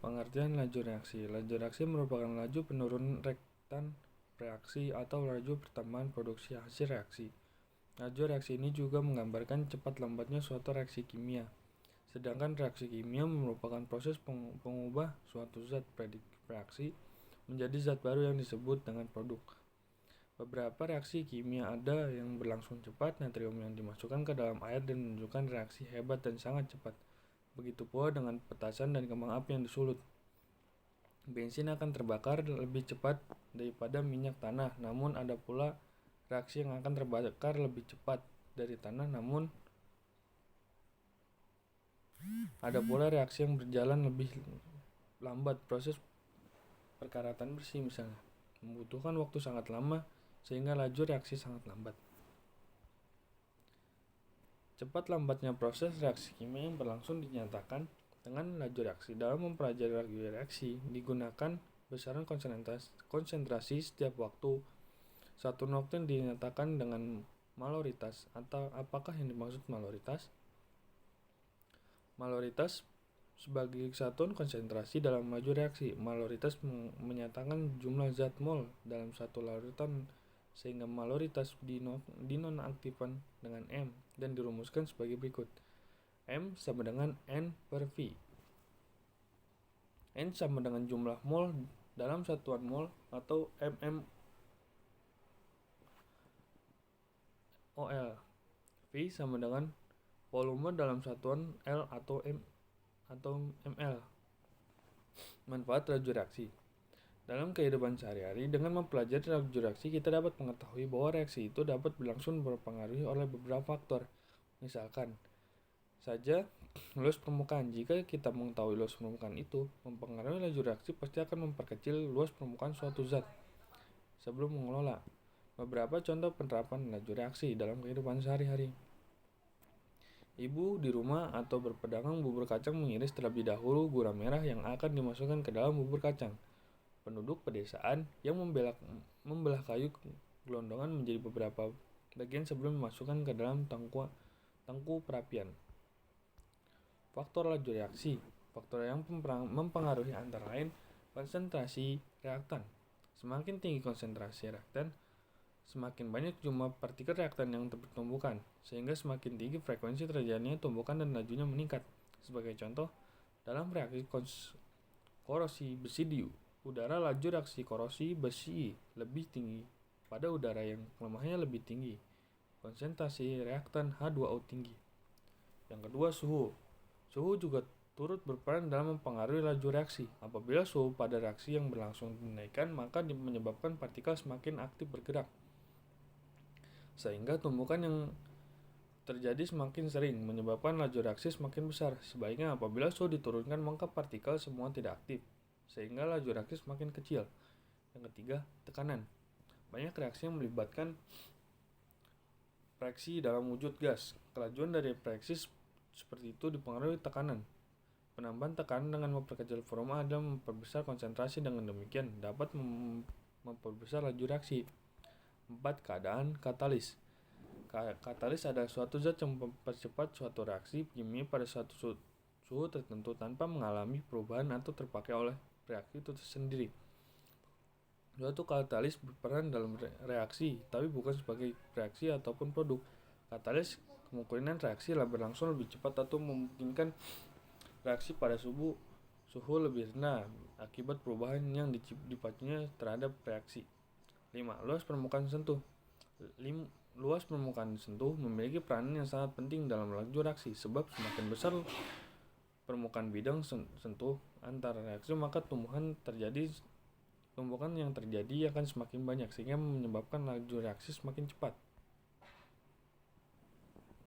Pengertian laju reaksi. Laju reaksi merupakan laju penurunan reaktan reaksi atau laju pertambahan produksi hasil reaksi. Laju reaksi ini juga menggambarkan cepat lambatnya suatu reaksi kimia. Sedangkan reaksi kimia merupakan proses pengubah suatu zat reaksi menjadi zat baru yang disebut dengan produk. Beberapa reaksi kimia ada yang berlangsung cepat. Natrium yang dimasukkan ke dalam air dan menunjukkan reaksi hebat dan sangat cepat. Begitu pula dengan petasan dan kembang api yang disulut. Bensin akan terbakar lebih cepat daripada minyak tanah, namun ada pula reaksi yang akan terbakar lebih cepat dari tanah, namun ada pula reaksi yang berjalan lebih lambat. Proses perkaratan bersih misalnya membutuhkan waktu sangat lama sehingga laju reaksi sangat lambat. Cepat lambatnya proses reaksi kimia yang berlangsung dinyatakan dengan laju reaksi. Dalam mempelajari laju reaksi digunakan besaran konsentrasi setiap waktu. Satu noktin dinyatakan dengan maloritas. Atau apakah yang dimaksud maloritas? Maloritas sebagai satuan konsentrasi dalam laju reaksi. Maloritas menyatakan jumlah zat mol dalam satu larutan, sehingga maloritas dinonaktifkan dengan M dan dirumuskan sebagai berikut. M sama dengan N per V. N sama dengan jumlah mol dalam satuan mol atau mmol. V sama dengan volume dalam satuan L atau ml. Manfaat laju reaksi. Dalam kehidupan sehari-hari, dengan mempelajari laju reaksi, kita dapat mengetahui bahwa reaksi itu dapat berlangsung berpengaruhi oleh beberapa faktor. Misalkan saja luas permukaan. Jika kita mengetahui luas permukaan itu mempengaruhi laju reaksi, pasti akan memperkecil luas permukaan suatu zat sebelum mengelola. Beberapa contoh penerapan laju reaksi dalam kehidupan sehari-hari. Ibu di rumah atau berpedagang bubur kacang mengiris terlebih dahulu gula merah yang akan dimasukkan ke dalam bubur kacang. Penduduk pedesaan yang membelah kayu gelondongan menjadi beberapa bagian sebelum dimasukkan ke dalam tangku perapian. Faktor laju reaksi. Faktor yang mempengaruhi antara lain konsentrasi reaktan. Semakin tinggi konsentrasi reaktan, semakin banyak jumlah partikel reaktan yang tertumbuhkan, sehingga semakin tinggi frekuensi terjadinya tumbukan dan lajunya meningkat. Sebagai contoh, dalam reaksi korosi besi di udara, laju reaksi korosi besi lebih tinggi pada udara yang lemahnya lebih tinggi. Konsentrasi reaktan H2O tinggi. Yang kedua, suhu. Suhu juga turut berperan dalam mempengaruhi laju reaksi. Apabila suhu pada reaksi yang berlangsung dinaikkan, maka menyebabkan partikel semakin aktif bergerak, sehingga tumbukan yang terjadi semakin sering, menyebabkan laju reaksi semakin besar. Sebaliknya apabila suhu diturunkan, maka partikel semua tidak aktif, sehingga laju reaksi semakin kecil. Yang ketiga, tekanan. Banyak reaksi yang melibatkan reaksi dalam wujud gas. Kelajuan dari reaksi seperti itu dipengaruhi tekanan. Penambahan tekanan dengan memperkecil volume adalah memperbesar konsentrasi, dengan demikian dapat memperbesar laju reaksi. 4. Keadaan katalis. Katalis adalah suatu zat yang mempercepat suatu reaksi kimia pada suatu suhu tertentu tanpa mengalami perubahan atau terpakai oleh reaksi itu sendiri. Suatu katalis berperan dalam reaksi, tapi bukan sebagai reaksi ataupun produk. Katalis kemungkinan reaksi berlangsung lebih cepat atau memungkinkan reaksi pada suhu lebih rendah akibat perubahan yang dipacunya terhadap reaksi. 5. Luas permukaan sentuh. Luas permukaan sentuh memiliki peranan yang sangat penting dalam laju reaksi, sebab semakin besar permukaan bidang sentuh antara reaksi, maka tumbukan yang terjadi akan semakin banyak, sehingga menyebabkan laju reaksi semakin cepat.